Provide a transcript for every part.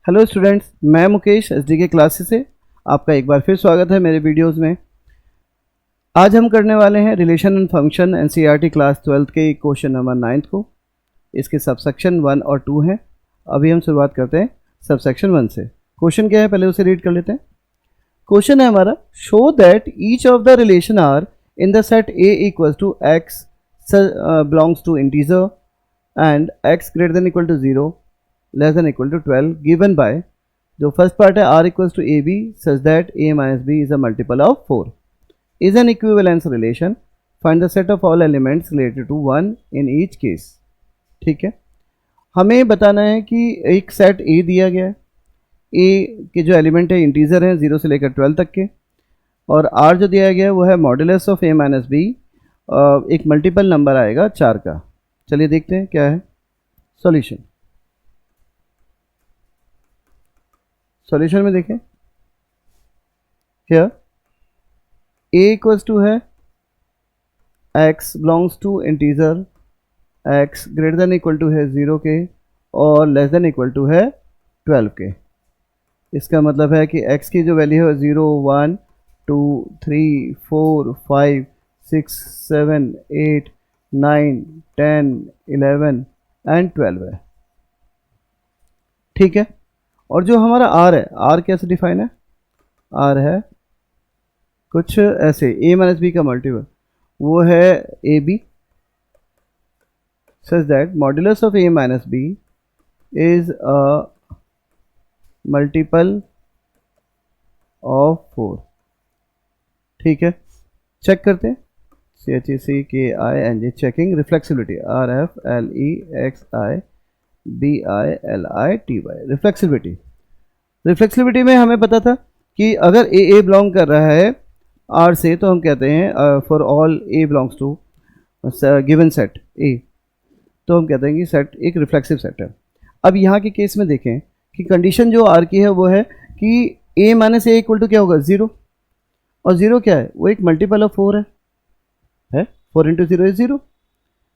Hello students, मैं Mukesh SDK classes से आपका एक बार फिर स्वागत है मेरे वीडियोस में। आज हम करने वाले हैं relation and function NCERT class 12th के क्वेश्चन नंबर 9 को। इसके सबसेक्शन 1 और 2 हैं। अभी हम शुरुआत करते हैं सबसेक्शन 1 से। क्वेश्चन क्या है पहले उसे रीड कर लेते हैं। क्वेश्चन है हमारा, show that each of the relation R in the set A equals to x belongs to integer and x greater than equal to 0 less than equal to 12 given by, जो first part है r equals to ab such that a minus b is a multiple of 4 is an equivalence relation, find the set of all elements related to 1 in each case। ठीक है, हमें बताना है कि एक set a दिया गया है, a के जो एलिमेंट है इंटीजर हैं 0 से लेकर 12 तक के, और r जो दिया गया है वो है modulus of a minus b, एक मल्टीपल नंबर आएगा 4 का। चलिए देखते हैं क्या है सॉल्यूशन। सॉल्यूशन में देखें, हियर a इक्वल्स टू है x belongs to integer, x greater than equal to है 0 के और लेस देन इक्वल टू है 12 के। इसका मतलब है कि x की जो वैल्यू है 0 1 2 3 4 5 6 7 8 9 10 11 एंड 12 है। ठीक है, और जो हमारा r है, r कैसे डिफाइन है, r है कुछ ऐसे a माइनस बी का मल्टीपल, वो है A B such that modulus of a minus B is a multiple of 4। ठीक है, चेक करते हैं CHECKING checking reflexibility RFLEXI BILITY reflexibility में हमें पता था कि अगर ए बिलोंग कर रहा है आर से तो हम कहते हैं for all A belongs to given set A, तो हम कहते हैं कि सेट एक रिफ्लेक्सिव सेट है। अब यहाँ के केस में देखें कि कंडीशन जो आर की है वो है कि ए माइनस ए इक्वल टू क्या होगा 0, और 0 क्या है, वो एक मल्टीपल ऑफ 4 है 4 इंटू 0 इज 0।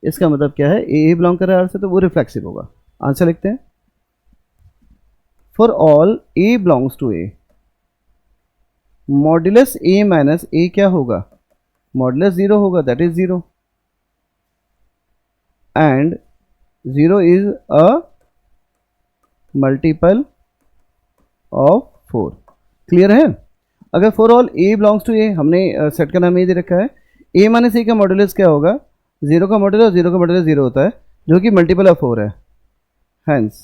इसका मतलब क्या है, ए बिलोंग कर रहा है आर से तो वो रिफ्लेक्सिव होगा। आंसर लिखते हैं, for all A belongs to A modulus A minus A क्या होगा, मॉड्यूलस 0 होगा, that is 0 and 0 is a multiple of 4। Clear है। अगर for all A belongs to A, हमने सेट का नाम ये दे रखा है, ए माइनस ए का मॉड्यूलस क्या होगा, 0 का मॉड्यूलस, 0 का मॉड्यूलस 0 होता है जो कि मल्टीपल ऑफ 4 है। Hence,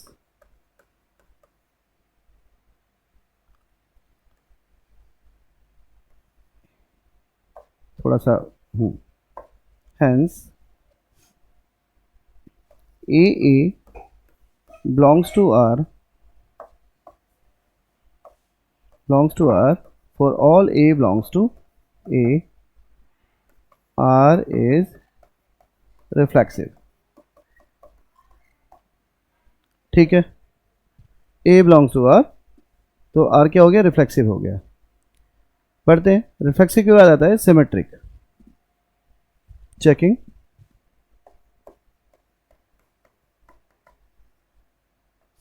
थोड़ा सा hence AA belongs to R for all A belongs to A, R is reflexive। ठीक है, A बिलोंग्स टू R तो R क्या हो गया, रिफ्लेक्सिव हो गया। पढ़ते हैं, रिफ्लेक्सिव के बाद आता है symmetric. Checking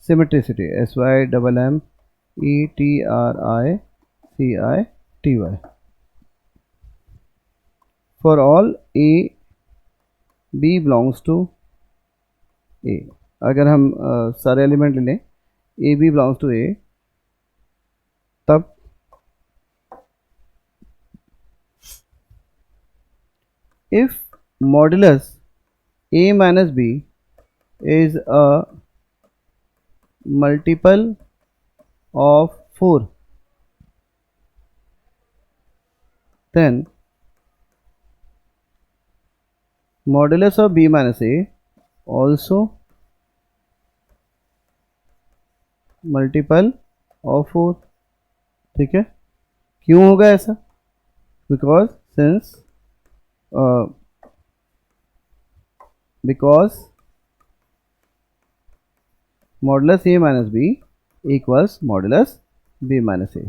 symmetricity SYMMETRICITY for all A B belongs to A। अगर हम सारे एलिमेंट ले लें A B belongs to A, तब if modulus A minus B is a multiple of 4 then modulus of B minus A also multiple of 4। ठीक है, क्यों होगा ऐसा, because modulus A minus B equals modulus B minus A.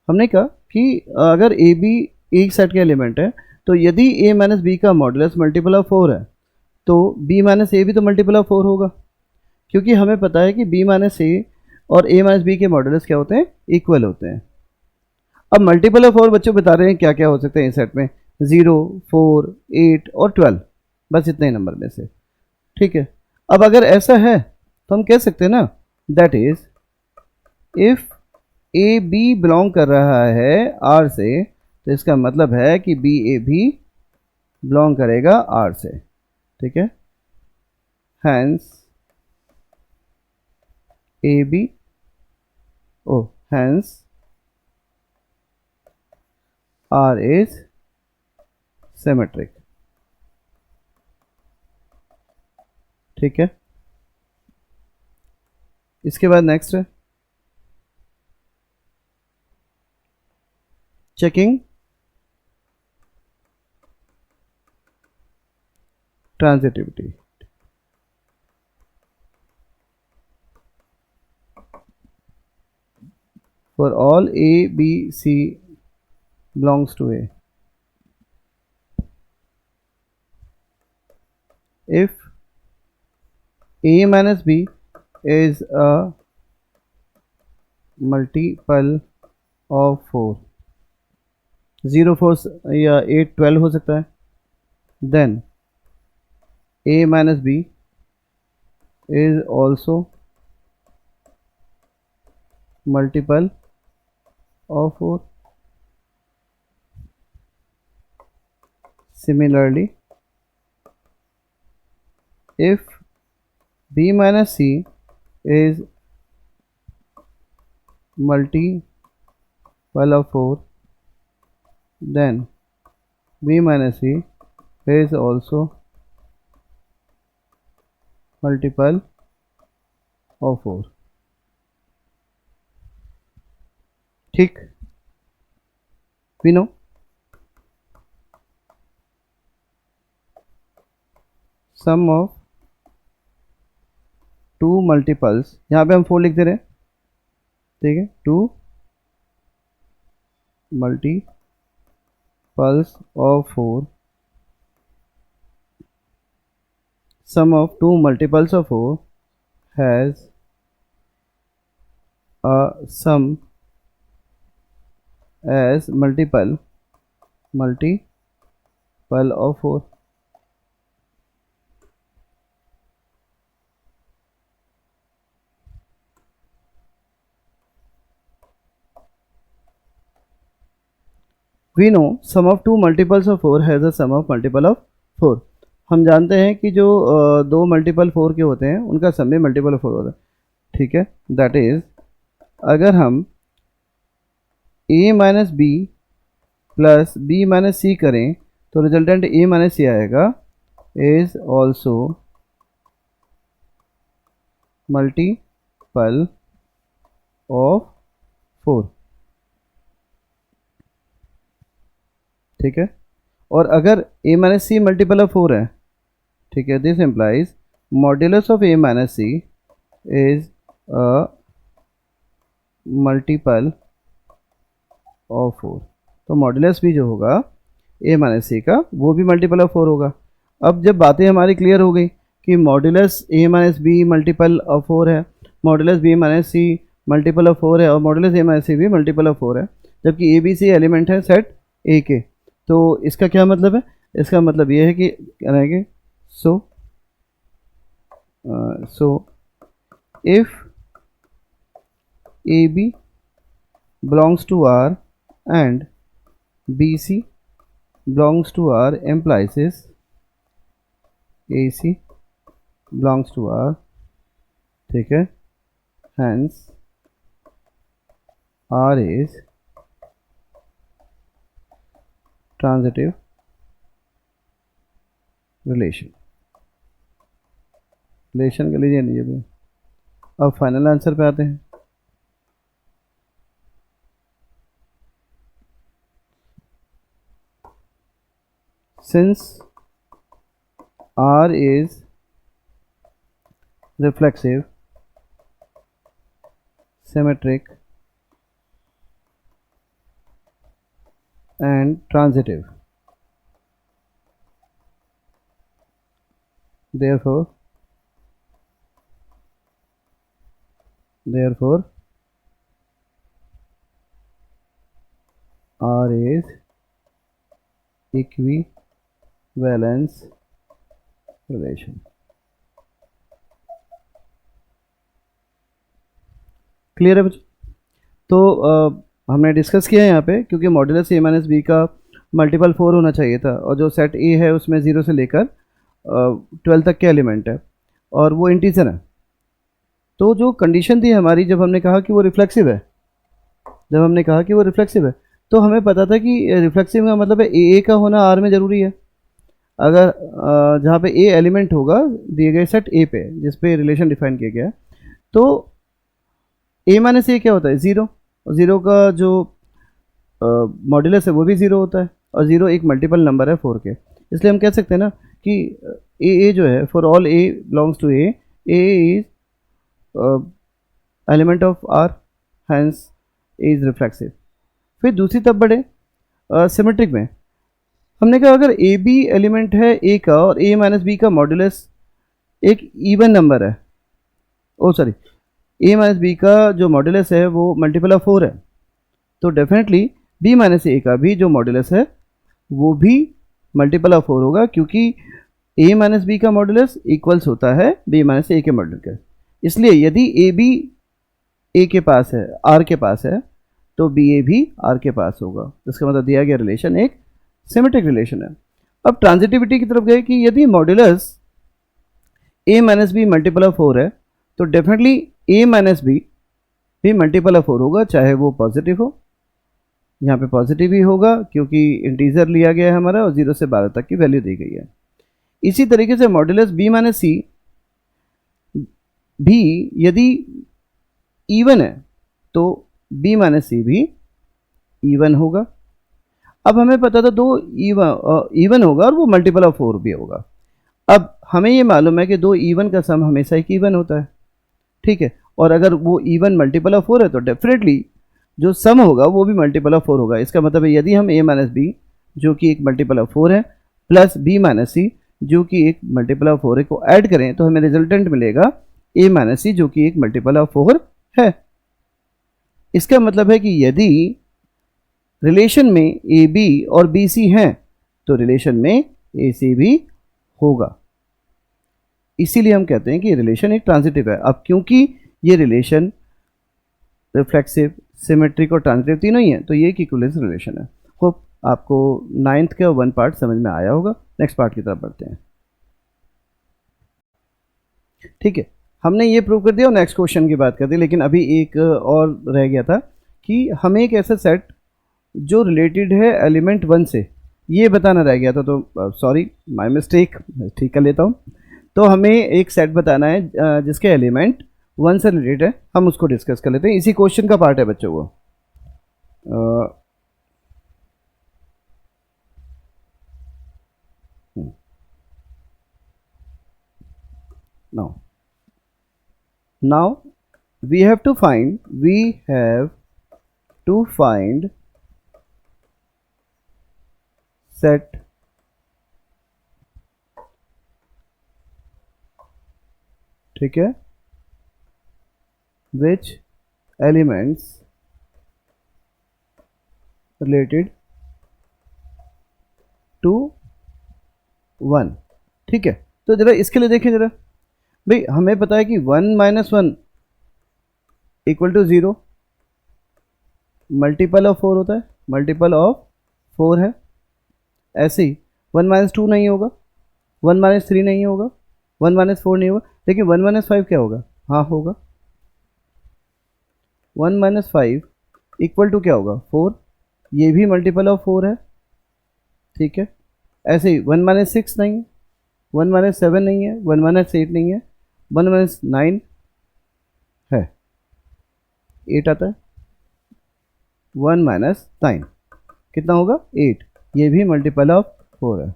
हमने कहा कि अगर ए बी एक सेट के एलिमेंट है तो यदि ए माइनस बी का मॉडुलस मल्टीपल ऑफ 4 है तो बी माइनस ए भी तो मल्टीपल ऑफ 4 होगा, क्योंकि हमें पता है कि बी माइनस ए और a माइनस बी के मॉडुलस क्या होते हैं, इक्वल होते हैं। अब मल्टीपल ऑफ 4 बच्चों बता रहे हैं क्या क्या हो सकते हैं इस सेट में, 0, 4, 8 और 12, बस इतने ही नंबर में से। ठीक है, अब अगर ऐसा है तो हम कह सकते हैं ना, that is if A B belong कर रहा है आर से, तो इसका मतलब है कि बी ए भी बिलोंग करेगा आर से। ठीक है, hence A B, oh hence R is symmetric. ठीक है, इसके बाद नेक्स्ट है checking transitivity. For all A, B, C belongs to A. If A minus B is a multiple of 4, 0, 4 या 8, 12 हो सकता है, then A minus B is also multiple of 4. Similarly, if B minus C is multiple of 4, then B minus C is also multiple of 4. ठीक, we know sum of two multiples, यहाँ पे हम 4 लिख दे रहे हैं। ठीक है, 2 multiples of 4, sum of 2 multiples of 4 has a sum as multiple of 4. We know sum of 2 multiples of 4 has a sum of multiple of 4. हम जानते हैं कि जो दो मल्टीपल 4 के होते हैं उनका सम भी मल्टीपल ऑफ 4 होता है। ठीक है, दैट इज अगर हम a minus B plus B minus C करें तो रिजल्टेंट a माइनस सी आएगा, इज ऑल्सो मल्टीपल ऑफ 4। ठीक है, और अगर a minus C multiple of 4 है, ठीक है, this implies modulus of a minus C is a multiple of 4। तो मॉड्यूलस भी जो होगा a माइनस सी का वो भी मल्टीपल ऑफ 4 होगा। अब जब बातें हमारी क्लियर हो गई कि modulus a minus B multiple of 4 है, modulus b minus C multiple of 4 है और मॉड्यूलस a माइनस सी भी मल्टीपल ऑफ 4 है, जबकि a b c एलिमेंट है सेट a के, तो इसका क्या मतलब है, इसका मतलब ये है कि क्या रहेंगे, so if A B belongs to R and BC belongs to R implies is AC belongs to R। ठीक है, hence R is transitive relation कर लीजिए नहीं अभी। अब फाइनल आंसर पे आते हैं। Since R is reflexive, symmetric and transitive, therefore therefore R is equivalence relation। Clear है बच्चों? तो हमने डिस्कस किया है यहाँ पे, क्योंकि मॉड्यूलस ए माइनस बी का मल्टीपल 4 होना चाहिए था, और जो सेट ए है उसमें 0 से लेकर 12 तक के एलिमेंट है और वो इंटीजर है। तो जो कंडीशन थी हमारी, जब हमने कहा कि वो रिफ्लेक्सिव है, तो हमें पता था कि रिफ्लेक्सिव का मतलब है ए का होना आर में ज़रूरी है। अगर जहाँ पे ए एलिमेंट होगा दिए गए सेट ए पे, जिस पे रिलेशन डिफाइन किया गया है, तो ए माइनस ए क्या होता है? ज़ीरो। और ज़ीरो का जो मॉड्यूलस है वो भी ज़ीरो होता है, और ज़ीरो एक मल्टीपल नंबर है 4 के। इसलिए हम कह सकते हैं ना कि ए जो है, for all A belongs to A is element of R, hence A is reflexive. फिर दूसरी तब बढ़े सिमेट्रिक में, हमने कहा अगर ए बी एलिमेंट है ए का और ए माइनस बी का मॉड्यूलस एक इवन नंबर है, ए माइनस बी का जो मॉड्यूलस है वो मल्टीपल ऑफ 4 है, तो डेफिनेटली बी माइनस ए का भी जो मॉड्यूलस है वो भी मल्टीपल ऑफ 4 होगा, क्योंकि ए माइनस बी का मॉड्यूलस इक्वल्स होता है बी माइनस ए के मॉड्यूलस का। इसलिए यदि ए बी ए के पास है, आर के पास है, तो बी ए भी आर के पास होगा। इसका मतलब दिया गया रिलेशन एक सिमेट्रिक रिलेशन है। अब ट्रांजिटिविटी की तरफ गए कि यदि modulus A minus B multiple of 4 है, तो डेफिनेटली ए माइनस बी भी मल्टीपल ऑफ 4 होगा, चाहे वो पॉजिटिव हो। यहाँ पे पॉजिटिव ही होगा क्योंकि इंटीजर लिया गया है हमारा और 0 से 12 तक की वैल्यू दी गई है। इसी तरीके से मॉड्यूलस बी माइनस सी भी यदि इवन है, तो बी माइनस सी भी इवन होगा। अब हमें पता था दो इवन होगा और वो मल्टीपल ऑफ 4 भी होगा। अब हमें ये मालूम है कि दो इवन का सम हमेशा एक इवन होता है, ठीक है। और अगर वो इवन मल्टीपल ऑफ 4 है तो डेफिनेटली जो सम होगा वो भी मल्टीपल ऑफ 4 होगा। इसका मतलब है यदि हम ए माइनस बी जो कि एक मल्टीपल ऑफ 4 है प्लस बी माइनस सी जो कि एक मल्टीपल ऑफ 4 है को ऐड करें तो हमें रिजल्टेंट मिलेगा ए माइनस सी जो कि एक मल्टीपल ऑफ 4 है। इसका मतलब है कि यदि रिलेशन में ए बी और बी सी हैं तो रिलेशन में ए सी भी होगा। इसीलिए हम कहते हैं कि रिलेशन एक ट्रांजिटिव है। अब क्योंकि ये रिलेशन रिफ्लेक्सिव, सिमेट्रिक और ट्रांजिटिव तीनों ही हैं, तो ये एक इक्विवेलेंस रिलेशन है। होप आपको 9th का 1 पार्ट समझ में आया होगा। नेक्स्ट पार्ट की तरफ बढ़ते हैं। ठीक है, हमने ये प्रूव कर दिया और नेक्स्ट क्वेश्चन की बात कर दी, लेकिन अभी एक और रह गया था कि हमें एक ऐसा सेट जो रिलेटेड है एलिमेंट 1 से, ये बताना रह गया था। तो सॉरी, माय मिस्टेक, ठीक कर लेता हूँ। तो हमें एक सेट बताना है जिसके एलिमेंट 1 से रिलेटेड है, हम उसको डिस्कस कर लेते हैं। इसी क्वेश्चन का पार्ट है बच्चों वो। now we have to find set ठीक है which elements related to 1। ठीक है, तो जरा इसके लिए देखें जरा भाई, हमें पता है कि 1 minus 1 equal to 0, multiple of 4 होता है, मल्टीपल ऑफ 4 है। ऐसे ही 1 माइनस 2 नहीं होगा, 1 माइनस 3 नहीं होगा, 1 माइनस 4 नहीं होगा, लेकिन 1 माइनस 5 क्या होगा? हाँ होगा। 1 माइनस 5 इक्वल टू क्या होगा? 4, ये भी मल्टीपल ऑफ 4 है, ठीक है। ऐसे ही 1 माइनस 6 नहीं है, 1 माइनस 7 नहीं है, 1 माइनस 8 नहीं है, 1 माइनस 9 है, 8 आता है। 1 माइनस 9 कितना होगा? 8, ये भी मल्टीपल ऑफ 4 है,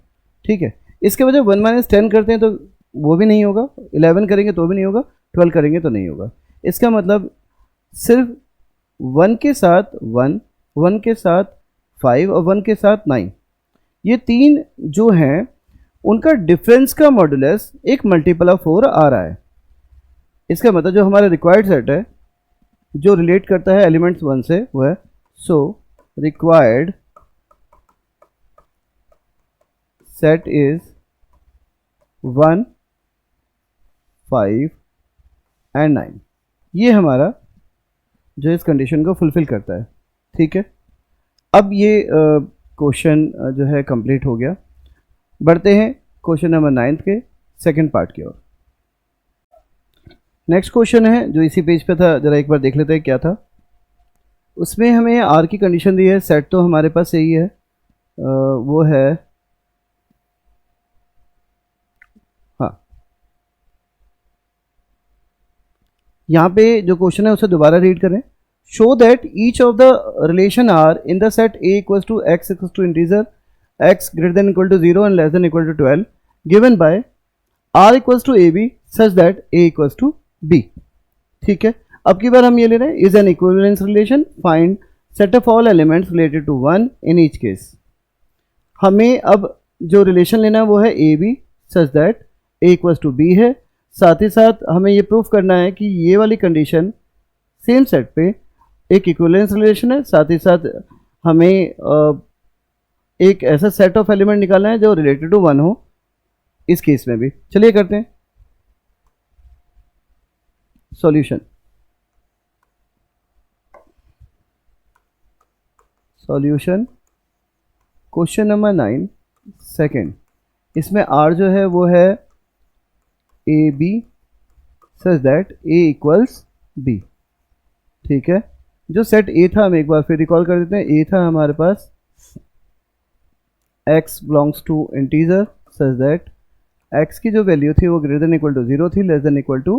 ठीक है। इसके वजह 1 माइनस 10 करते हैं तो वो भी नहीं होगा, 11 करेंगे तो भी नहीं होगा, 12 करेंगे तो नहीं होगा। इसका मतलब सिर्फ 1 के साथ 1, 1 के साथ 5 और 1 के साथ 9, ये तीन जो हैं उनका डिफरेंस का मॉडुलस एक मल्टीपल ऑफ 4 आ रहा है। इसका मतलब जो हमारा रिक्वायर्ड सेट है जो रिलेट करता है एलिमेंट्स 1 से वो है so required set is 1, 5 and 9। ये हमारा जो इस कंडीशन को फुलफिल करता है। ठीक है, अब ये क्वेश्चन जो है कंप्लीट हो गया। बढ़ते हैं क्वेश्चन नंबर 9 के सेकंड पार्ट की ओर। नेक्स्ट क्वेश्चन है जो इसी पेज पे था, जरा एक बार देख लेते हैं क्या था। उसमें हमें आर की कंडीशन दी है, सेट तो हमारे पास सही है, वो है हाँ, यहाँ पे जो क्वेश्चन है उसे दोबारा रीड करें। Show that each of the relation R in the set A equals to x equals to integer x greater than equal to 0 and less than equal to 12 given by r equals to ab such that a equals to b। ठीक है, अब की बार हम ये ले रहे हैं is an equivalence relation, find set of all elements related to 1 in each case. हमें अब जो रिलेशन लेना है वो है A B such that A equals to B है। साथ ही साथ हमें ये प्रूफ करना है कि ये वाली कंडीशन सेम सेट पे एक इक्विवेलेंस रिलेशन है। साथ ही साथ हमें एक ऐसा सेट ऑफ एलिमेंट निकालना है जो रिलेटेड टू 1 हो इस केस में भी। चलिए करते हैं solution. Solution question number 9 second. इसमें आर जो है वो है A B such that A equals B. ठीक है, जो सेट ए था हम एक बार फिर रिकॉल कर देते हैं। ए था हमारे पास x belongs to integer such that x की जो वैल्यू थी वो ग्रेटर देन इक्वल टू 0 थी, लेस देन इक्वल टू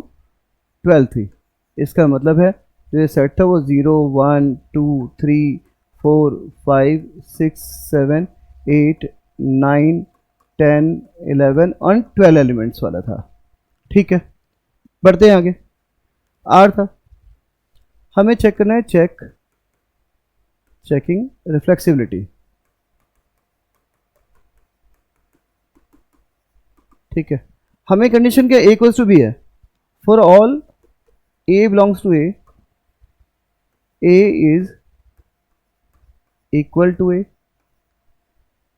12 थी। इसका मतलब है जो ये सेट था वो 0, 1, 2, 3, 4, 5, 6, 7, 8, 9, 10, 11 और 12 एलिमेंट्स वाला था। ठीक है, बढ़ते हैं आगे। आर था, हमें चेक करना है चेकिंग रिफ्लेक्सिबिलिटी। ठीक है, हमें कंडीशन क्या ए इक्वल्स टू बी है। For all A belongs to A is equal to A,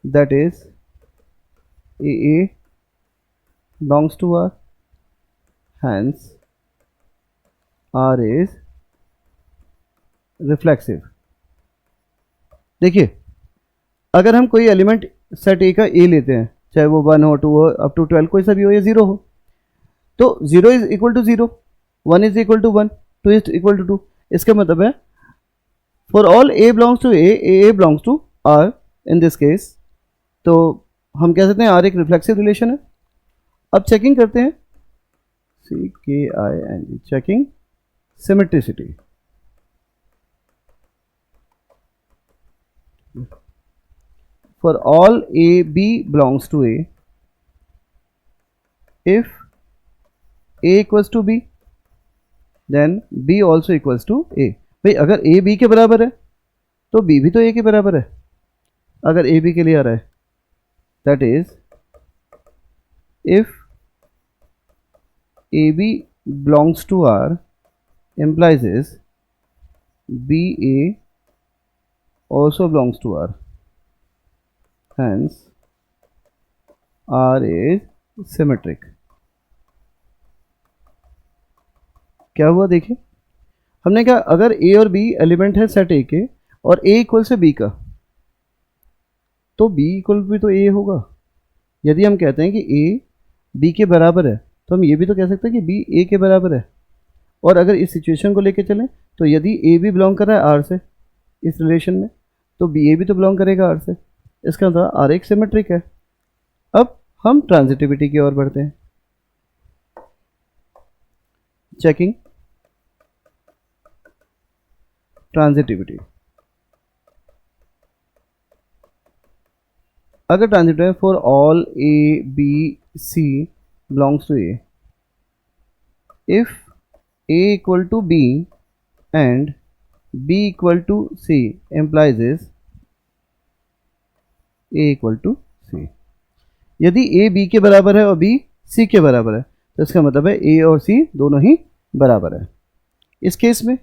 that is A belongs to R, hence R is reflexive. देखिए, अगर हम कोई एलिमेंट सेट ए का ए लेते हैं, चाहे वो 1 हो, 2 हो, अप टू 12 कोई सा भी हो या 0 हो, तो 0 is equal to 0, 1 is equal to 1, 2 is equal to 2। इसका मतलब है for all A belongs to A belongs to R in this case. तो हम कह सकते हैं आर एक रिफ्लेक्सिव रिलेशन है। अब चेकिंग करते हैं, CKING, checking symmetricity. For all A, B belongs to A, if A equals to B, then B also equals to A। भाई अगर A B के बराबर है तो B भी तो A के बराबर है। अगर A B के लिए आ रहा है, that is if A B belongs to R implies is B A also belongs to R, hence R is symmetric। क्या हुआ देखिए, हमने कहा अगर A और B एलिमेंट है सेट A के और A इक्वल से B का, तो B इक्वल भी तो A होगा। यदि हम कहते हैं कि A B के बराबर है तो हम ये भी तो कह सकते हैं कि B A के बराबर है। और अगर इस सिचुएशन को लेके चलें तो यदि A भी बिलोंग कर रहा है R से इस रिलेशन में, तो B A भी तो बिलोंग करेगा R से। इसका मतलब R एक सिमेट्रिक है। अब हम ट्रांजिटिविटी की ओर बढ़ते हैं। Checking transitivity. अगर transitive for all A B C belongs to A, if A equal to B and B equal to C implies is A equal to C। यदि A B के बराबर है और B C के बराबर है तो इसका मतलब है A और C दोनों ही बराबर है। इस केस में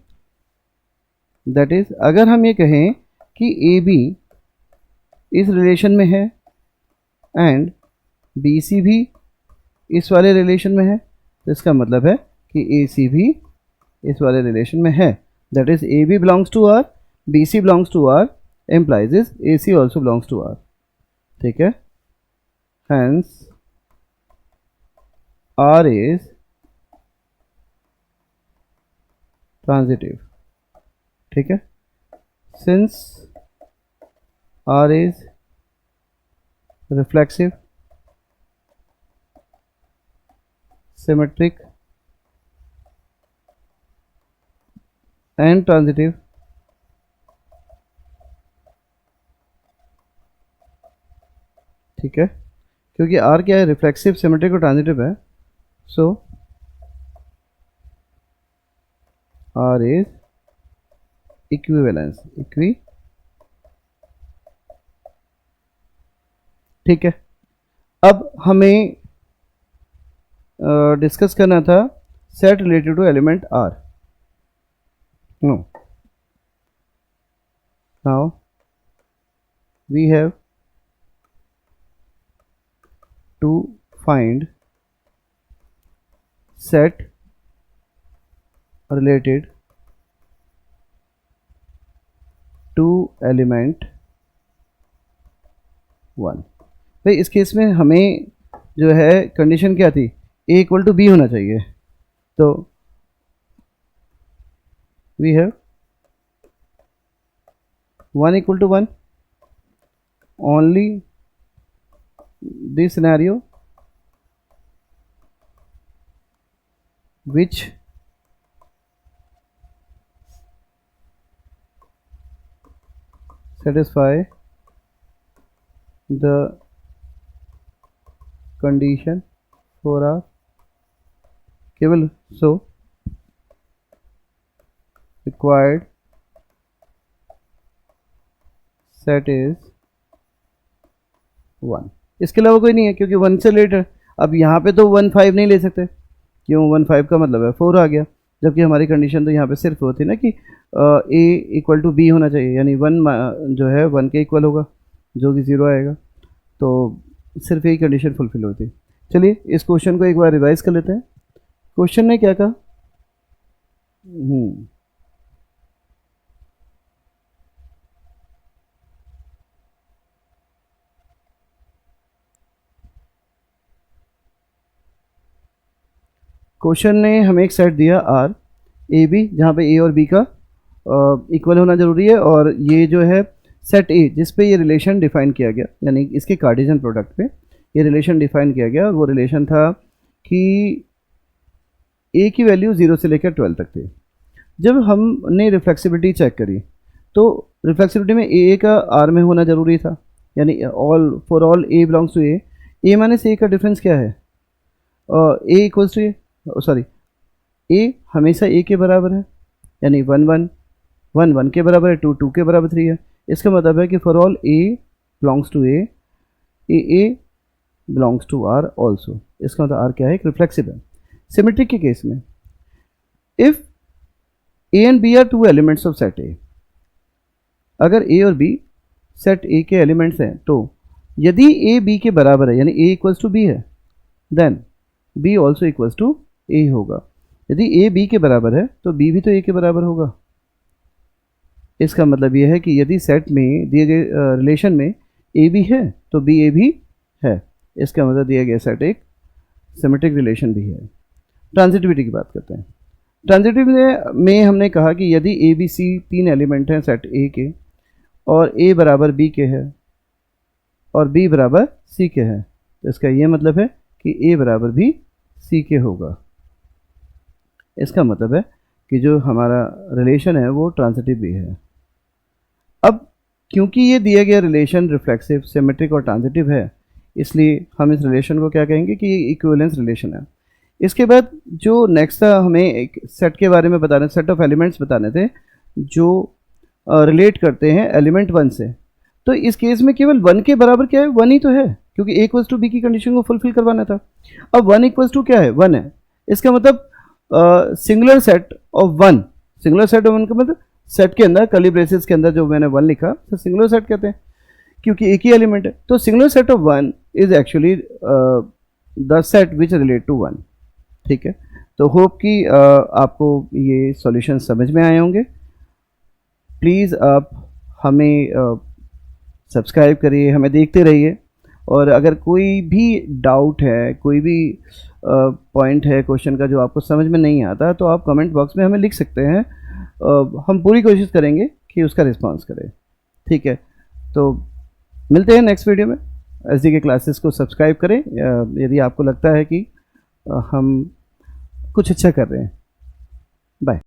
दैट इज अगर हम ये कहें कि ए बी इस रिलेशन में है एंड बी सी भी इस वाले रिलेशन में है, तो इसका मतलब है कि ए सी भी इस वाले रिलेशन में है। That is A B belongs to R, B C belongs to R, implies is A C also belongs to R. ठीक है, हैंस आर इज ट्रांजिटिव। ठीक है, since R is reflexive, symmetric and transitive, ठीक है, क्योंकि are क्या है, reflexive, symmetric और ट्रांजिटिव है, सो आर इज इक्विवेलेंस, ठीक है। अब हमें डिस्कस करना था set related to element R. No, now we have to find set related to element 1। भाई इस केस में हमें जो है कंडीशन क्या थी, ए इक्वल टू बी होना चाहिए, तो we have 1 equal to 1 only this scenario which satisfy the condition for a केवल so required set is 1। इसके अलावा कोई नहीं है, क्योंकि 1 से लेटर। अब यहाँ पे तो 1 5 नहीं ले सकते, क्यों, 1 5 का मतलब है 4 आ गया, जबकि हमारी कंडीशन तो यहाँ पे सिर्फ वो थी ना कि ए इक्वल टू बी होना चाहिए, यानी 1 जो है 1 के इक्वल होगा, जो कि 0 आएगा, तो सिर्फ यही कंडीशन फुलफिल होती। चलिए इस क्वेश्चन को एक बार रिवाइज कर लेते हैं। क्वेश्चन ने क्या कहा, क्वेश्चन ने हमें एक सेट दिया आर ए बी, जहाँ पे ए और बी का इक्वल होना जरूरी है, और ये जो है सेट ए जिस पे ये रिलेशन डिफाइन किया गया, यानी इसके कार्टेशियन प्रोडक्ट पे ये रिलेशन डिफाइन किया गया, वो रिलेशन था कि ए की वैल्यू 0 से लेकर 12 तक थी। जब हमने रिफ्लेक्सिबिलिटी चेक करी तो रिफ्लेक्सिबिलिटी में ए का आर में होना जरूरी था, यानी for all A belongs to A minus A का डिफरेंस क्या है, A equals to A, sorry A हमेशा ए के बराबर है, यानी 1 1 1 1 के बराबर है, 2 2 के बराबर 3 है। इसका मतलब है कि for all A belongs to A belongs to R also. इसका मतलब आर क्या है, एक रिफ्लेक्सिव है। सिमेट्रिक के केस में if A and B are two elements of set A, अगर ए और बी सेट ए के एलिमेंट्स हैं, तो यदि ए बी के बराबर है, यानी ए इक्वल्स टू बी है, then B also equals to A होगा। यदि ए बी के बराबर है तो बी भी तो ए के बराबर होगा। इसका मतलब यह है कि यदि सेट में दिए गए रिलेशन में ए बी है तो बी ए भी है। इसका मतलब दिया गया सेट एक सिमेट्रिक रिलेशन भी है। ट्रांजिटिविटी की बात करते हैं। ट्रांजिटिविटी में हमने कहा कि यदि ए बी सी 3 एलिमेंट हैं सेट ए के, और ए बराबर बी के है और बी बराबर सी के है, तो इसका यह मतलब है कि ए बराबर भी सी के होगा। इसका मतलब है कि जो हमारा रिलेशन है वो ट्रांजिटिव भी है। अब क्योंकि ये दिया गया रिलेशन रिफ्लेक्सिव, सिमेट्रिक और ट्रांजिटिव है, इसलिए हम इस रिलेशन को क्या कहेंगे कि ये इक्विवेलेंस रिलेशन है। इसके बाद जो नेक्स्ट था, हमें एक सेट के बारे में बताने, सेट ऑफ एलिमेंट्स बताने थे जो रिलेट करते हैं एलिमेंट 1 से। तो इस केस में केवल 1 के बराबर क्या है, 1 ही तो है, क्योंकि ए इक्वल्स टू बी की कंडीशन को फुलफिल करवाना था। अब 1 इक्वल्स टू क्या है, 1 है। इसका मतलब singular set of 1, singular set of 1 का मतलब सेट के अंदर कर्ली ब्रेसेस के अंदर जो मैंने 1 लिखा तो सिंगुलर सेट कहते हैं, क्योंकि एक ही एलिमेंट है। तो singular set of 1 is actually the set which relate to 1। ठीक है, तो होप कि आपको ये सॉल्यूशन समझ में आए होंगे। प्लीज़ आप हमें सब्सक्राइब करिए, हमें देखते रहिए, और अगर कोई भी डाउट है, कोई भी पॉइंट है क्वेश्चन का जो आपको समझ में नहीं आता, तो आप कमेंट बॉक्स में हमें लिख सकते हैं। हम पूरी कोशिश करेंगे कि उसका रिस्पांस करें। ठीक है, तो मिलते हैं नेक्स्ट वीडियो में। एसडीके क्लासेस को सब्सक्राइब करें यदि आपको लगता है कि हम कुछ अच्छा कर रहे हैं। बाय।